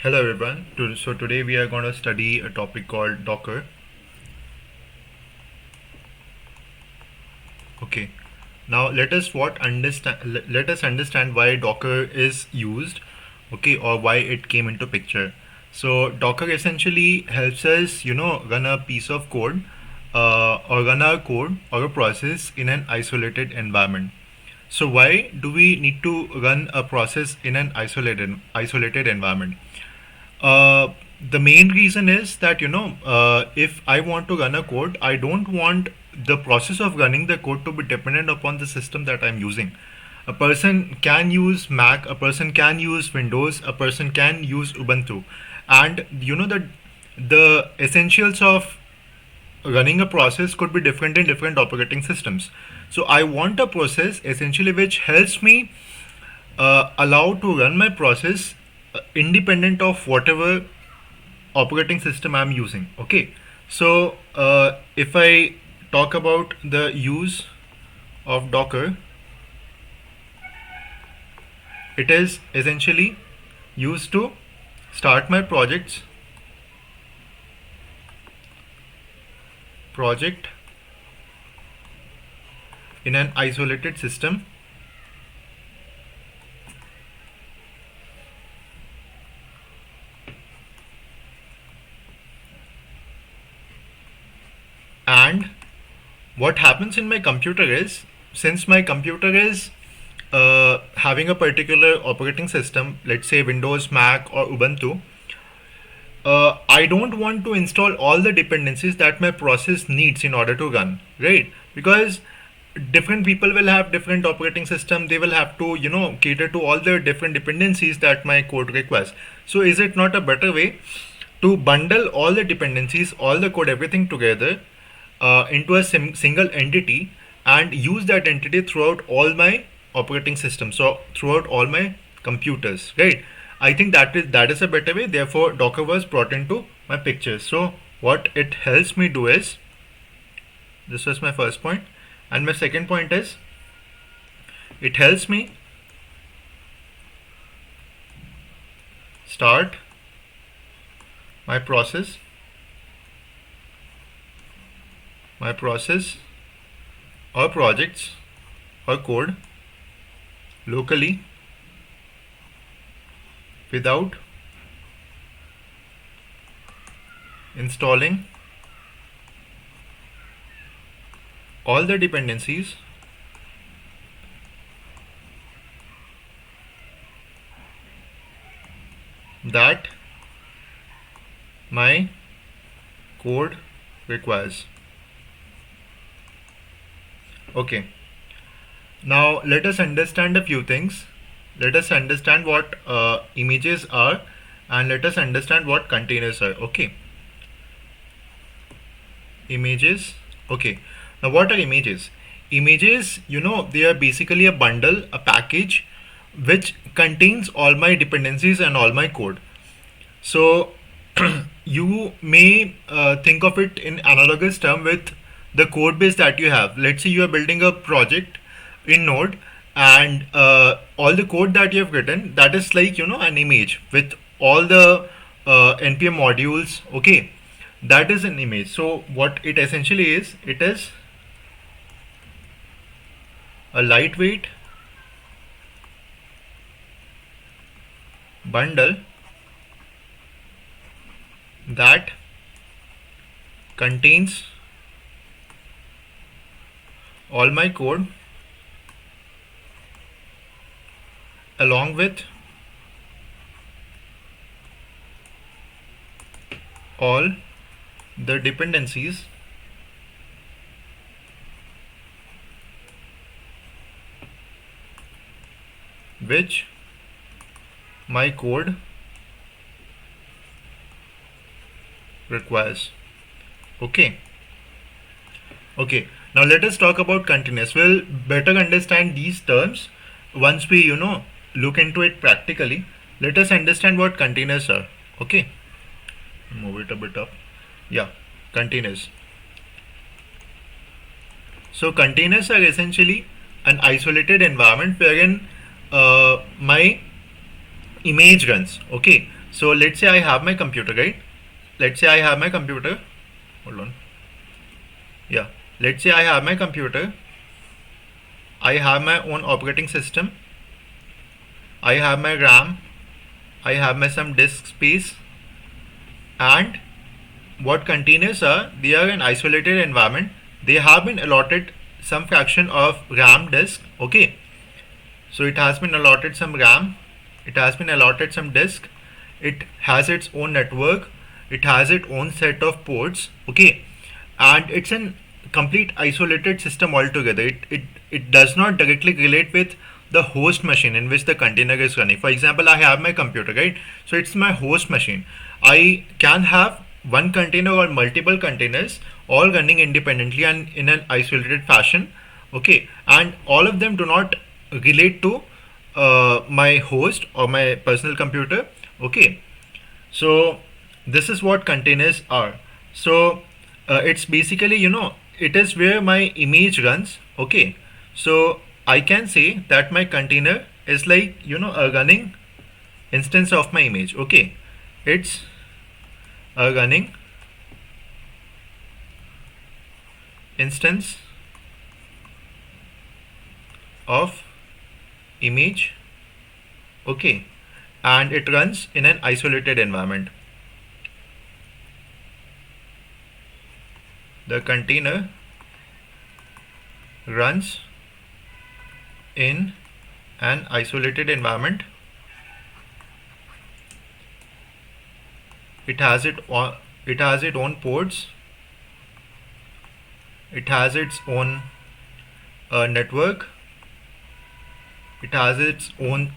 Hello everyone. So today we are going to study a topic called Docker. Okay. Now let us understand why Docker is used, okay, or why it came into picture. So Docker essentially helps us, run a piece of code, or run our code or a process in an isolated environment. So why do we need to run a process in an isolated environment? The main reason is that if I want to run a code, I don't want the process of running the code to be dependent upon the system that I'm using. A person can use Mac, a person can use Windows, a person can use Ubuntu, and that the essentials of running a process could be different in different operating systems. So I want a process essentially which helps me allow to run my process independent of whatever operating system I'm using. Okay, so if I talk about the use of Docker, it is essentially used to start my project in an isolated system and what happens in my computer is, since my computer is having a particular operating system, let's say Windows, Mac, or Ubuntu, I don't want to install all the dependencies that my process needs in order to run, right? Because different people will have different operating system. They will have to, cater to all the different dependencies that my code requires. So is it not a better way to bundle all the dependencies, all the code, everything together into a single entity and use that entity throughout all my operating systems, so throughout all my computers, right? I think that is a better way. Therefore Docker was brought into my picture. So what it helps me do is, this was my first point, and my second point is, it helps me start my process or projects or code locally without installing all the dependencies that my code requires. Okay, now let us understand a few things. Let us understand what images are, and let us understand what containers are. Okay, images. Okay, now what are images? Images, they are basically a bundle, a package which contains all my dependencies and all my code. So you may think of it in analogous term with the code base that you have. Let's say you are building a project in Node, and all the code that you have written, that is like an image with all the npm modules. Okay, that is an image. So what it essentially is, it is a lightweight bundle that contains all my code along with all the dependencies which my code requires. Okay, now let us talk about containers. We'll better understand these terms once we look into it practically. Let us understand what containers are. Okay, move it a bit up. Yeah, containers. So containers are essentially an isolated environment wherein my image runs. Okay, So let's say I have my computer, right? Let's say I have my computer. Hold on. Yeah. Let's say I have my computer. I have my own operating system. I have my RAM. I have my some disk space. And what containers are? They are an isolated environment. They have been allotted some fraction of RAM disk. Okay. So it has been allotted some RAM. It has been allotted some disk. It has its own network. It has its own set of ports. Okay. And it's an complete isolated system altogether. It does not directly relate with the host machine in which the container is running. For example, I have my computer, right? So it's my host machine. I can have one container or multiple containers all running independently and in an isolated fashion. Okay. And all of them do not relate to my host or my personal computer. Okay. So this is what containers are. So it's basically, it is where my image runs. Okay. So I can say that my container is like, a running instance of my image. Okay. It's a running instance of image. Okay. And it runs in an isolated environment. The container runs in an isolated environment. It has its own ports. It has its own network. It has its own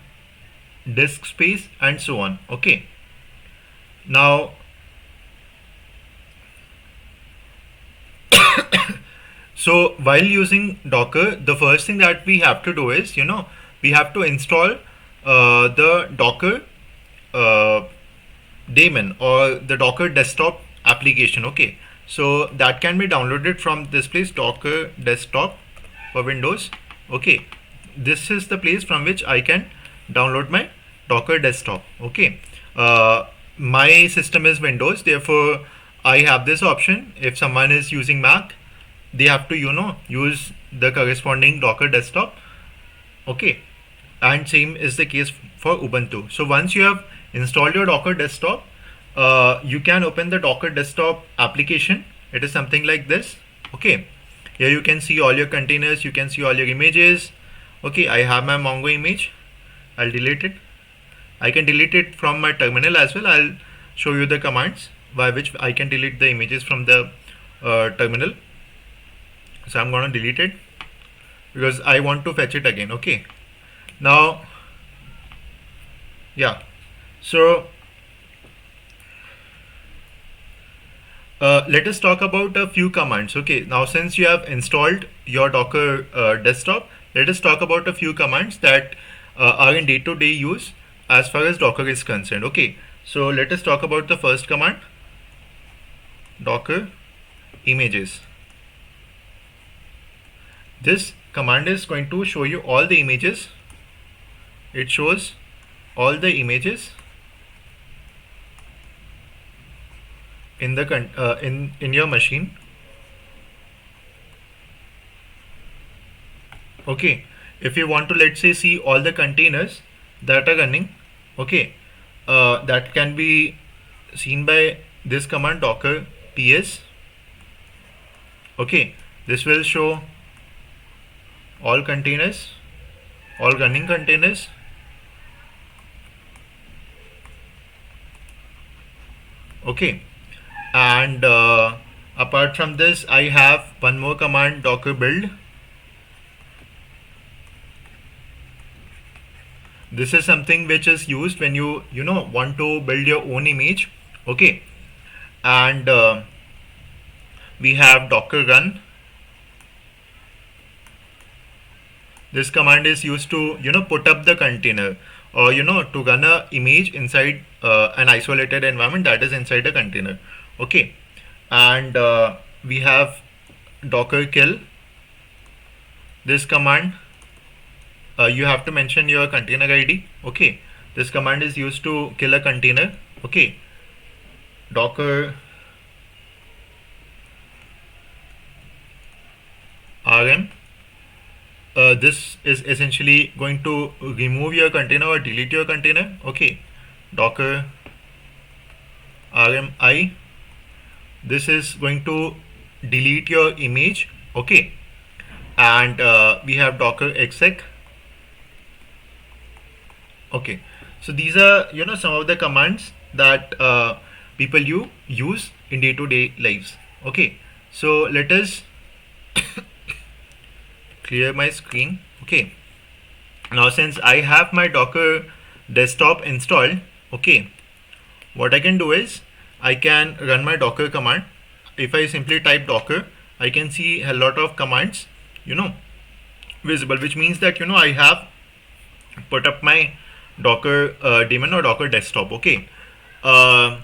disk space and so on. Okay. Now so while using Docker, the first thing that we have to do is, we have to install the Docker daemon or the Docker desktop application. Okay. So that can be downloaded from this place, Docker desktop for Windows. Okay. This is the place from which I can download my Docker desktop. Okay. My system is Windows, therefore I have this option. If someone is using Mac, they have to use the corresponding Docker desktop. Okay. And same is the case for Ubuntu. So once you have installed your Docker desktop, you can open the Docker desktop application. It is something like this. Okay. Here you can see all your containers, you can see all your images. Okay, I have my Mongo image. I'll delete it. I can delete it from my terminal as well. I'll show you the commands by which I can delete the images from the terminal. So I'm going to delete it because I want to fetch it again. Okay. Now, yeah. So let us talk about a few commands. Okay. Now, since you have installed your Docker desktop, let us talk about a few commands that are in day-to-day use as far as Docker is concerned. Okay. So let us talk about the first command, Docker images. This command is going to show you all the images. It shows all the images in the in your machine. Okay. If you want to, let's say, see all the containers that are running, okay, that can be seen by this command, Docker ps. Okay. This will show all containers, all running containers. Okay. And apart from this, I have one more command, Docker build. This is something which is used when you want to build your own image. Okay. And we have Docker run. This command is used to put up the container or to run a image inside an isolated environment that is inside a container. Okay. And we have Docker kill. This command, you have to mention your container ID. Okay. This command is used to kill a container. Okay, Docker rm. This is essentially going to remove your container or delete your container. Okay, Docker rmi. This is going to delete your image. Okay, and we have Docker exec. Okay, so these are some of the commands that people you use in day-to-day lives. Okay, so let us clear my screen. Okay, now since I have my Docker desktop installed, okay, what I can do is I can run my Docker command. If I simply type Docker, I can see a lot of commands visible, which means that I have put up my Docker daemon or Docker desktop. Okay, uh,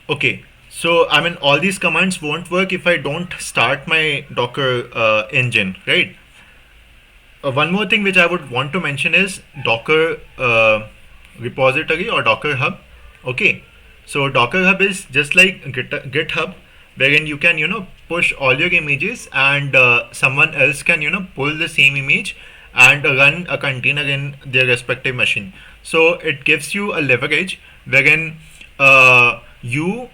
okay, so I mean all these commands won't work if I don't start my Docker engine, right? One more thing which I would want to mention is Docker repository or Docker Hub. Okay, so Docker Hub is just like GitHub, wherein you can push all your images, and someone else can pull the same image and run a container in their respective machine. So it gives you a leverage wherein you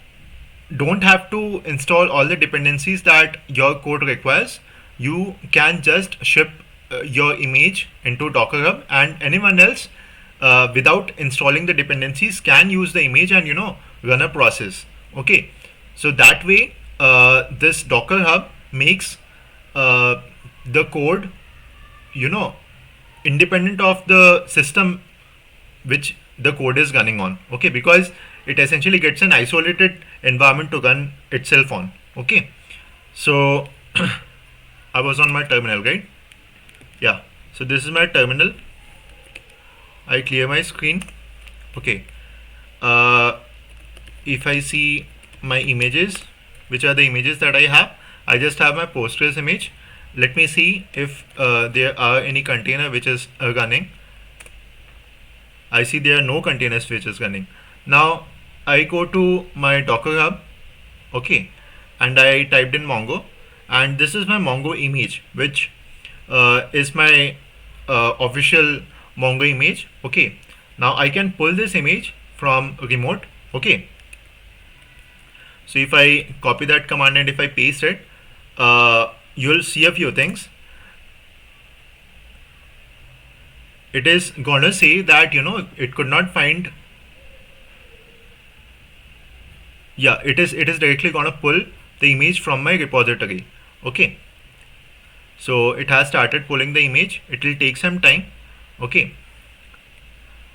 don't have to install all the dependencies that your code requires. You can just ship your image into Docker Hub, and anyone else without installing the dependencies can use the image and run a process. Okay, so that way this Docker Hub makes the code independent of the system which the code is running on. Okay, because it essentially gets an isolated environment to run itself on. Okay, so I was on my terminal, right? Yeah, so this is my terminal. I clear my screen. Okay, if I see my images, which are the images that I have, I just have my Postgres image. Let me see if there are any container which is running. I see there are no containers which is running. Now I go to my Docker Hub. Okay, and I typed in Mongo, and this is my Mongo image, which is my official Mongo image. Okay, now I can pull this image from remote. Okay, so if I copy that command and if I paste it, you'll see a few things. It is gonna say that it could not find. Yeah, it is directly gonna pull the image from my repository. Okay, so it has started pulling the image. It will take some time. Okay,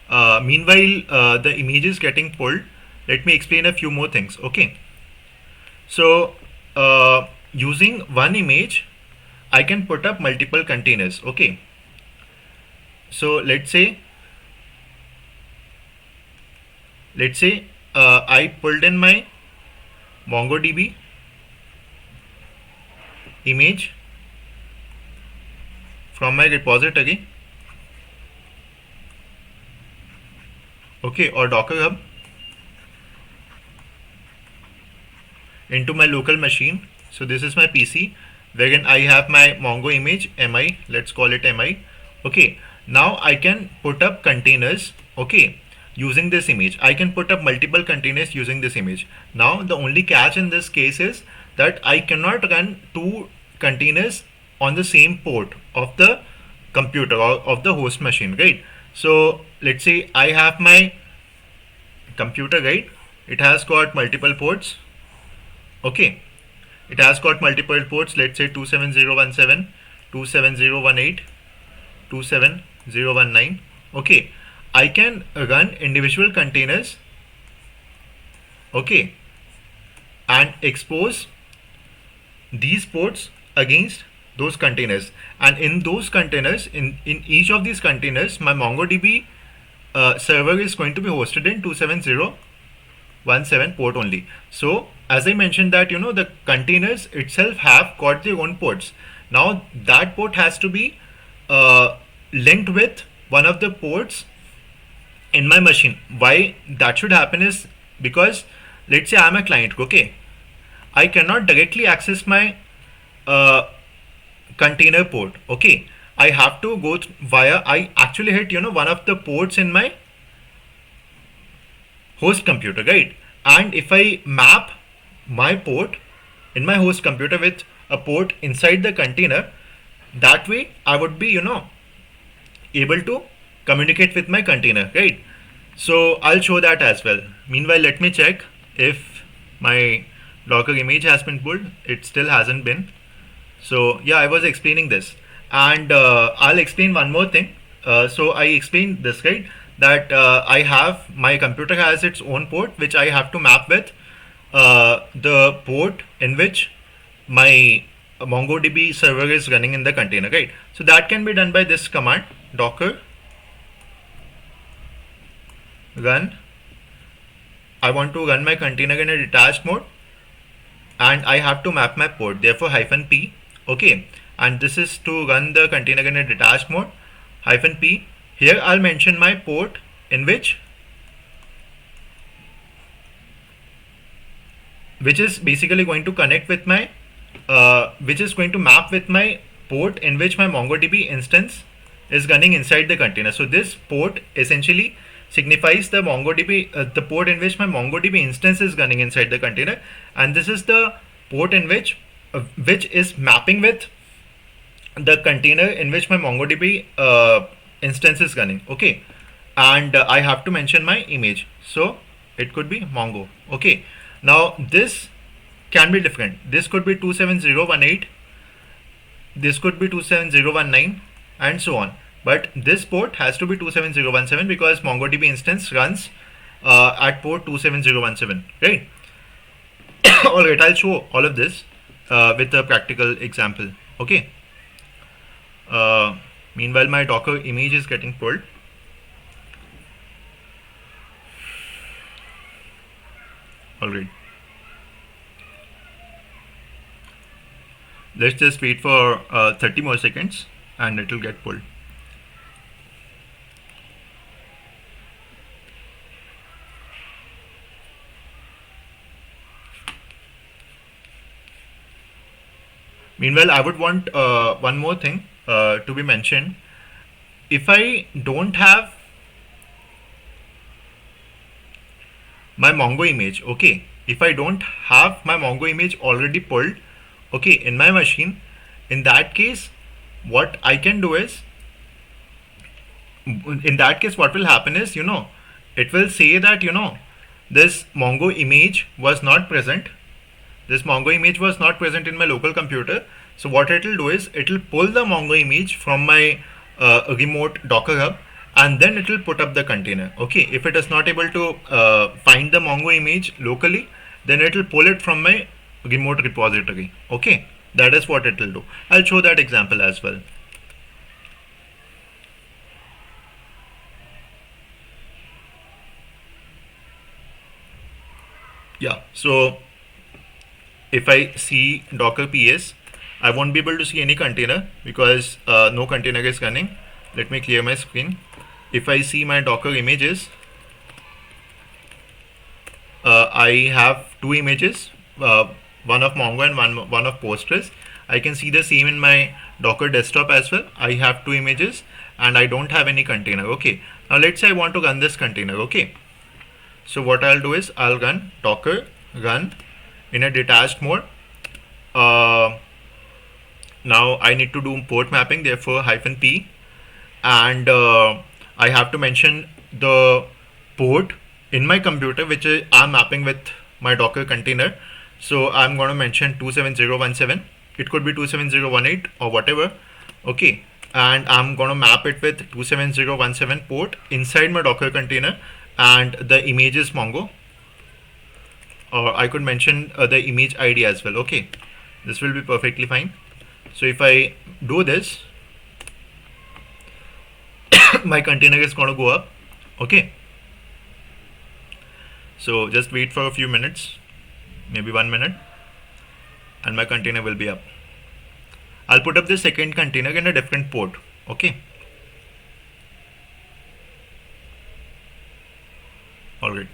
meanwhile the image is getting pulled, let me explain a few more things. Okay, so using one image I can put up multiple containers. Okay, so let's say I pulled in my MongoDB image from my repository, okay, or Docker Hub into my local machine. So this is my PC wherein I have my Mongo image mi, let's call it mi. Okay, now I can put up containers, okay, using this image. I can put up multiple containers using this image. Now the only catch in this case is that I cannot run two containers on the same port of the computer or of the host machine, right? So let's say I have my computer, right? It has got multiple ports. Okay, it has got multiple ports. Let's say 27017, 27018, 27019. Okay, I can run individual containers, okay, and expose these ports against those containers, and in those containers, in each of these containers, my MongoDB server is going to be hosted in 27017 port only. So as I mentioned that the containers itself have got their own ports. Now that port has to be linked with one of the ports in my machine. Why that should happen is because let's say I'm a client, okay, I cannot directly access my uh, container port, okay. I have to go via, I actually hit, one of the ports in my host computer, right? And if I map my port in my host computer with a port inside the container, that way I would be, able to communicate with my container, right? So I'll show that as well. Meanwhile, let me check if my Docker image has been pulled. It still hasn't been. So yeah, I was explaining this, and I'll explain one more thing. So I explained this, right? That I have, my computer has its own port which I have to map with the port in which my MongoDB server is running in the container, right? So that can be done by this command, docker run. I want to run my container in a detached mode, and I have to map my port, therefore -p, okay. And this is to run the container in a detached mode, -p. Here I'll mention my port in which is basically going to connect with my which is going to map with my port in which my MongoDB instance is running inside the container. So this port essentially signifies the the port in which my MongoDB instance is running inside the container, and this is the port in which is mapping with the container in which my MongoDB instance is running, okay. And I have to mention my image, so it could be Mongo, okay. Now this can be different. This could be 27018, this could be 27019, and so on. But this port has to be 27017 because MongoDB instance runs at port 27017, right? Alright, I'll show all of this with a practical example, okay. Meanwhile, my Docker image is getting pulled. Alright. Let's just wait for 30 more seconds and it will get pulled. Meanwhile, I would want one more thing to be mentioned. If I don't have my Mongo image, okay, if I don't have my Mongo image already pulled, okay, in my machine, in that case, what I can do is, in that case, what will happen is, it will say that, this Mongo image was not present. This Mongo image was not present in my local computer. So what it will do is, it will pull the Mongo image from my remote Dockerhub, and then it will put up the container, okay. If it is not able to find the Mongo image locally, then it will pull it from my remote repository, okay. That is what it will do. I'll show that example as well. Yeah, so if I see docker ps, I won't be able to see any container because no container is running. Let me clear my screen. If I see my Docker images, I have two images, one of Mongo and one of Postgres. I can see the same in my Docker desktop as well. I have two images and I don't have any container, okay. Now let's say I want to run this container, okay. So what I'll do is I'll run docker run in a detached mode. Now I need to do port mapping, therefore -p, and I have to mention the port in my computer which I'm mapping with my Docker container. So I'm going to mention 27017. It could be 27018 or whatever, okay. And I'm going to map it with 27017 port inside my Docker container, and the image is Mongo, or I could mention the image ID as well, okay. This will be perfectly fine. So if I do this, my container is going to go up, okay. So just wait for a few minutes, maybe 1 minute, and my container will be up. I'll put up the second container in a different port, okay. Alright,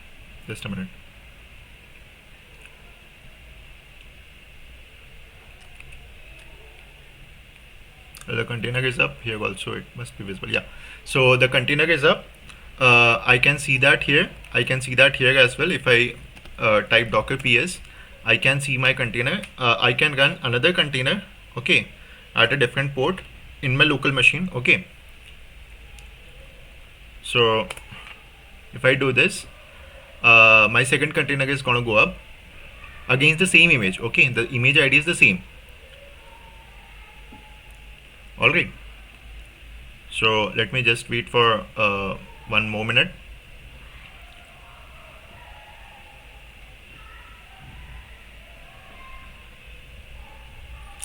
just a minute. the container is up here also, it must be visible. Yeah, so the container is up. I can see that here, I can see that here as well. If I type docker ps, I can see my container. I can run another container, okay, at a different port in my local machine. Okay, so if I do this, my second container is gonna go up against the same image. Okay, the image ID is the same. All right, so let me just wait for one more minute.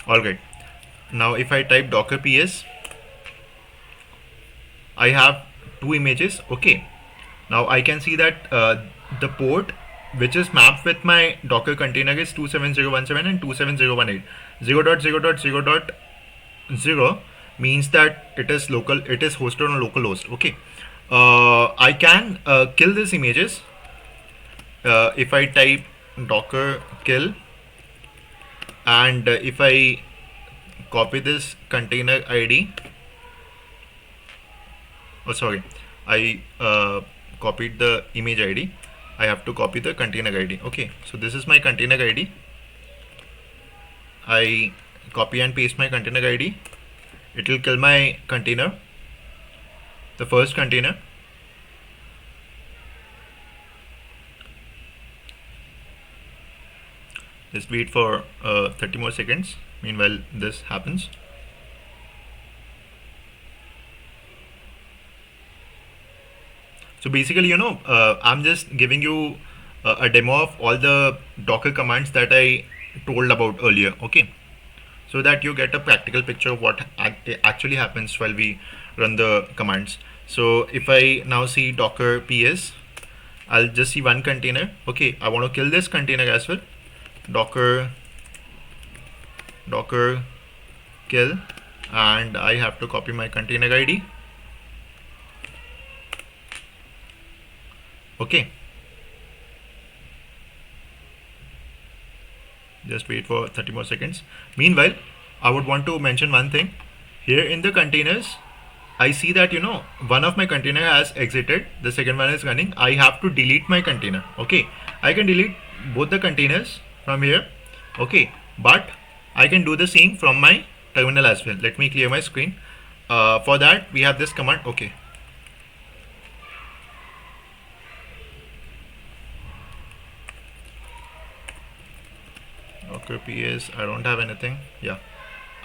All right, now if I type docker ps, I have two images. Okay, now I can see that the port which is mapped with my docker container is 27017 and 27018. 0.0.0.0 means that it is local, it is hosted on localhost. Okay, I can kill these images. If I type docker kill, and if I copy this container ID, oh sorry, I copied the image ID, I have to copy the container ID. Okay, so this is my container ID. I copy and paste my container ID. It will kill my container, the first container. Just wait for 30 more seconds. Meanwhile, this happens. So basically, I'm just giving you a demo of all the Docker commands that I told about earlier. Okay, so that you get a practical picture of what actually happens while we run the commands. So if I now see docker ps, I'll just see one container. Okay, I want to kill this container as well. Docker kill, and I have to copy my container ID. Okay, just wait for 30 more seconds. Meanwhile, I would want to mention one thing here. In the containers, I see that one of my container has exited, the second one is running. I have to delete my container. Okay, I can delete both the containers from here. Okay, but I can do the same from my terminal as well. Let me clear my screen. For that we have this command. Okay, docker ps, I don't have anything. Yeah,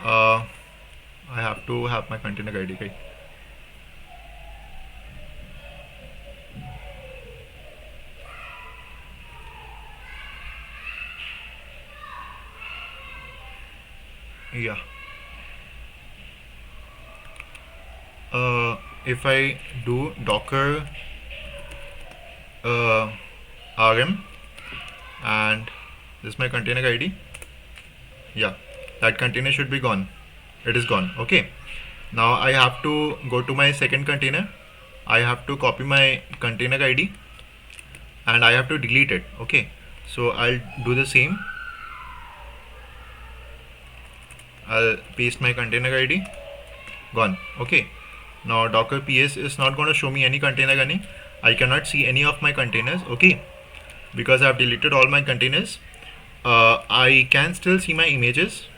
I have to have my container ID, right? Yeah, if I do docker rm, and this is my container ID. Yeah, that container should be gone. It is gone. Okay, now I have to go to my second container. I have to copy my container ID and I have to delete it. Okay, so I'll do the same. I'll paste my container ID. Gone. Okay, now docker ps is not going to show me any container running. I cannot see any of my containers. Okay, because I've deleted all my containers. I can still see my images.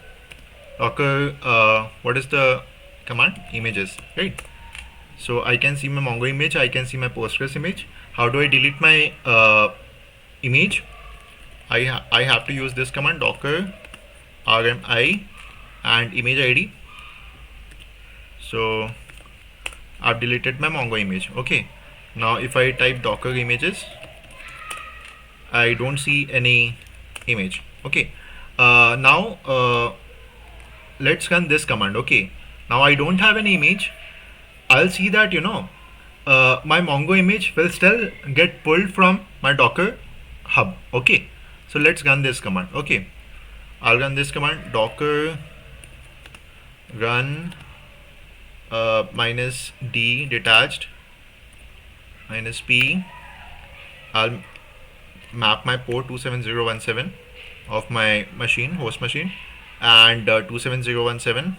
Docker what is the command? Images, right? So I can see my Mongo image, I can see my Postgres image. How do I delete my image? I have to use this command, docker rmi and image id. So I've deleted my Mongo image. Okay, now if I type docker images, I don't see any image. Okay, now let's run this command. Okay, now I don't have any image. I'll see that my Mongo image will still get pulled from my Docker hub. Okay, so let's run this command. Okay, I'll run this command, docker run -d detached -p. I'll map my port 27017 of my machine, host machine, and 27017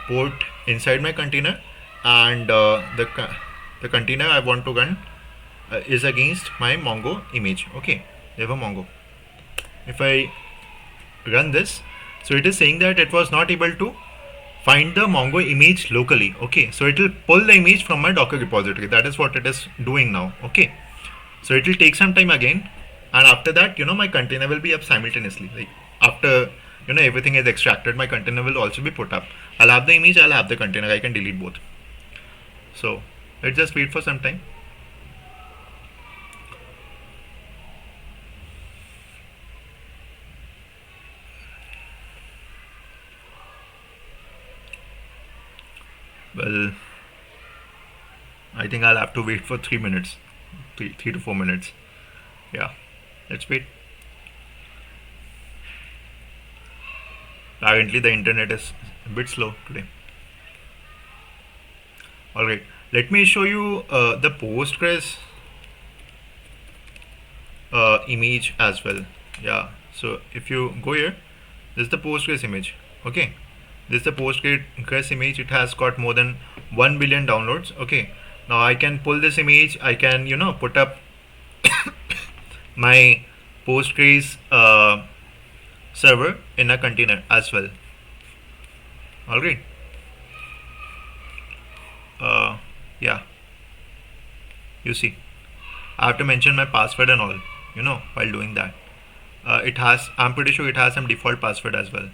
port inside my container, and the container I want to run is against my Mongo image. Okay, they have a Mongo. If I run this, so it is saying that it was not able to find the Mongo image locally. Okay, so it will pull the image from my Docker repository. That is what it is doing now. Okay, so it will take some time again, and after that, my container will be up simultaneously. Like after everything is extracted, my container will also be put up. I'll have the image, I'll have the container. I can delete both. So let's just wait for some time. Well, I think I'll have to wait for 3 minutes, 3 to 4 minutes. Yeah, let's wait. Apparently, the internet is a bit slow today. Alright, let me show you the Postgres image as well. Yeah, so if you go here, this is the Postgres image. Okay, this is the Postgres image. It has got more than 1 billion downloads. Okay, now I can pull this image. I can put up my Postgres server in a container as well. Alright. Yeah, you see, I have to mention my password and all, while doing that. I'm pretty sure it has some default password as well.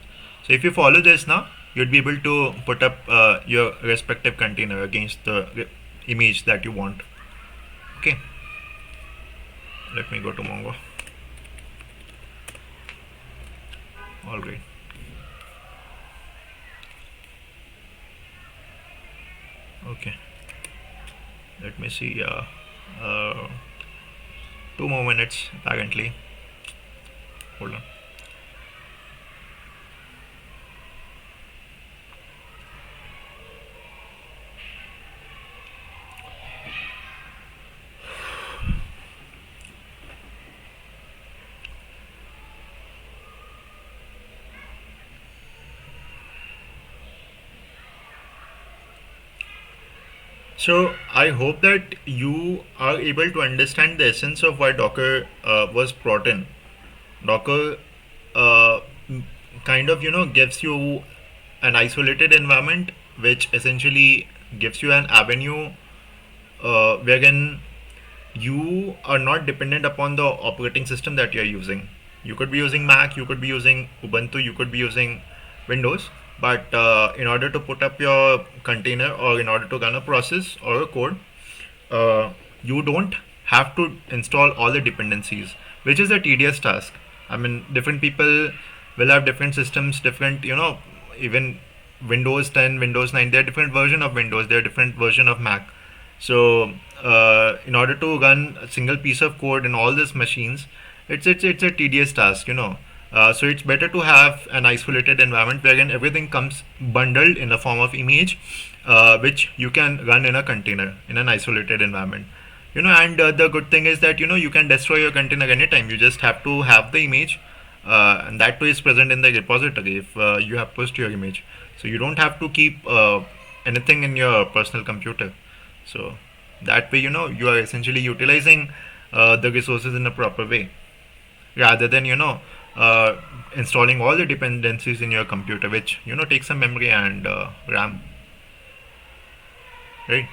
So if you follow this now, you'd be able to put up your respective container against the image that you want. Okay, let me go to Mongo. All right. Okay, let me see. 2 more minutes apparently. Hold on. So I hope that you are able to understand the essence of why Docker was brought in. Docker uh, kind of gives you an isolated environment, which essentially gives you an avenue wherein you are not dependent upon the operating system that you are using. You could be using Mac, you could be using Ubuntu, you could be using Windows, but in order to put up your container or in order to run a process or a code, you don't have to install all the dependencies, which is a tedious task. I mean, different people will have different systems, different, even Windows 10, Windows 9, they're different version of Windows, they're different version of Mac. So in order to run a single piece of code in all these machines, it's a tedious task. So it's better to have an isolated environment wherein everything comes bundled in the form of image, which you can run in a container in an isolated environment. And the good thing is that you can destroy your container anytime. You just have to have the image, and that too is present in the repository if you have pushed your image. So you don't have to keep anything in your personal computer. So that way, you are essentially utilizing the resources in a proper way, rather than installing all the dependencies in your computer, which takes some memory and RAM, right?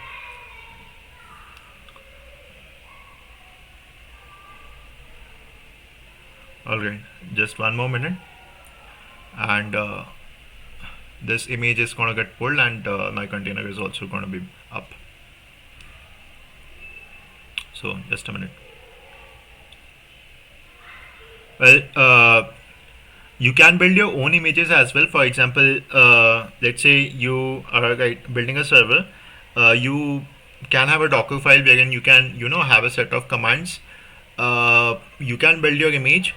All right, just 1 more minute, and this image is gonna get pulled, and my container is also gonna be up. So just a minute. Well, you can build your own images as well. For example, let's say you are building a server. You can have a Docker file wherein you can have a set of commands. You can build your image.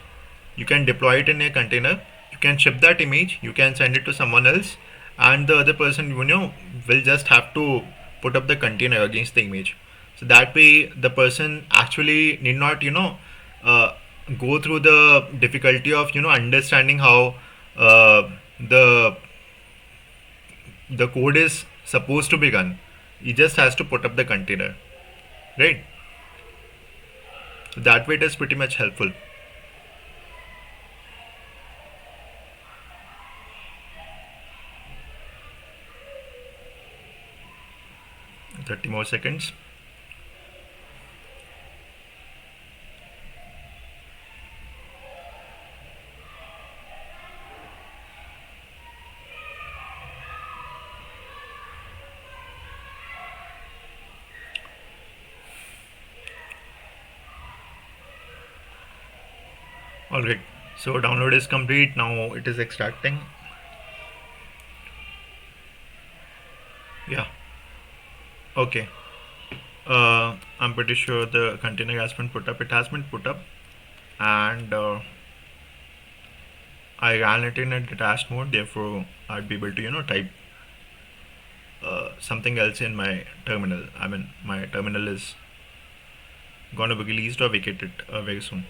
You can deploy it in a container. You can ship that image. You can send it to someone else, and the other person will just have to put up the container against the image. So that way, the person actually need not uh, go through the difficulty of understanding how the the code is supposed to be run. He just has to put up the container, right? So that way it is pretty much helpful. 30 more seconds. Alright, so download is complete. Now it is extracting. Yeah, okay. I'm pretty sure the container has been put up. It has been put up, and I ran it in a detached mode. Therefore, I'd be able to type something else in my terminal. I mean, my terminal is going to be released or vacated very soon.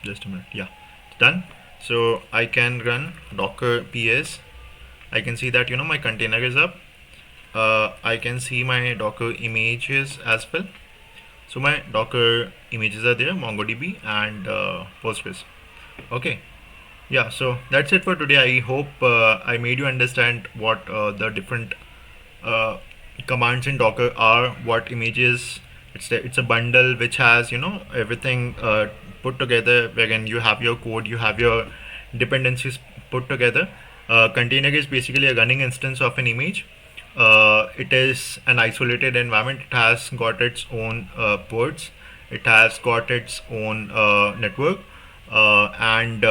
Just a minute. Yeah, it's done. So I can run docker ps. I can see that my container is up. I can see my docker images as well. So my docker images are there, MongoDB and Postgres. Okay, yeah, so that's it for today. I hope I made you understand what the different uh, commands in Docker are, what images. It's a bundle which has everything put together, wherein you have your code, you have your dependencies put together. Container is basically a running instance of an image. It is an isolated environment. It has got its own ports. It has got its own network, and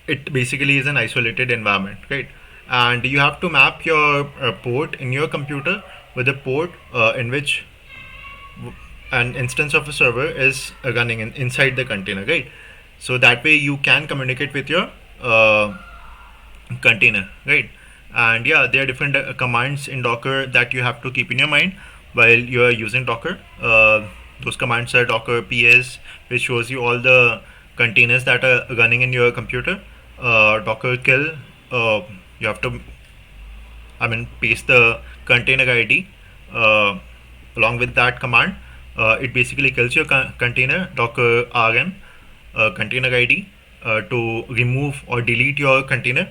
it basically is an isolated environment, right? And you have to map your port in your computer with a port in which an instance of a server is running inside the container, right? So that way you can communicate with your container, right? And yeah, there are different commands in Docker that you have to keep in your mind while you are using Docker. Those commands are docker ps, which shows you all the containers that are running in your computer. Docker kill, you have to paste the container ID along with that command. It basically kills your container. Docker rm container ID to remove or delete your container,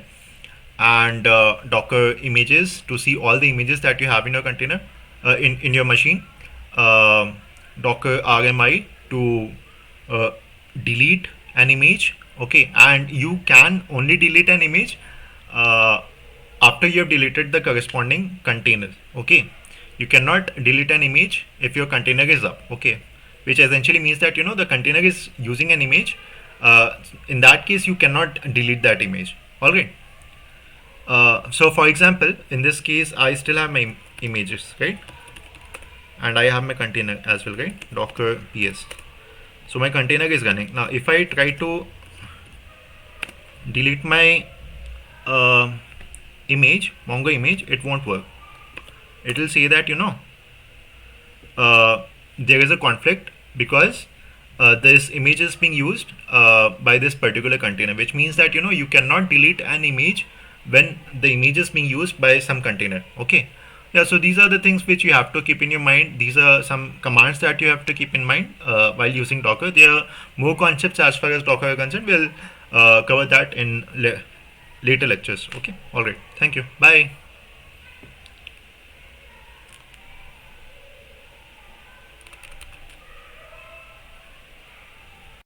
and docker images to see all the images that you have in your container, in your machine. Docker rmi to delete an image. Okay, and you can only delete an image after you have deleted the corresponding container. Okay, you cannot delete an image if your container is up. Okay, which essentially means that the container is using an image. In that case, you cannot delete that image. All right. So for example, in this case, I still have my images, right? And I have my container as well, right? Docker ps. So my container is running. Now if I try to delete my image, Mongo image, it won't work. It will say that there is a conflict because this image is being used by this particular container, which means that you cannot delete an image when the image is being used by some container. Okay, yeah, so these are the things which you have to keep in your mind. These are some commands that you have to keep in mind while using Docker. There are more concepts as far as Docker is concerned. We'll cover that in later lectures. Okay, all right, thank you, bye.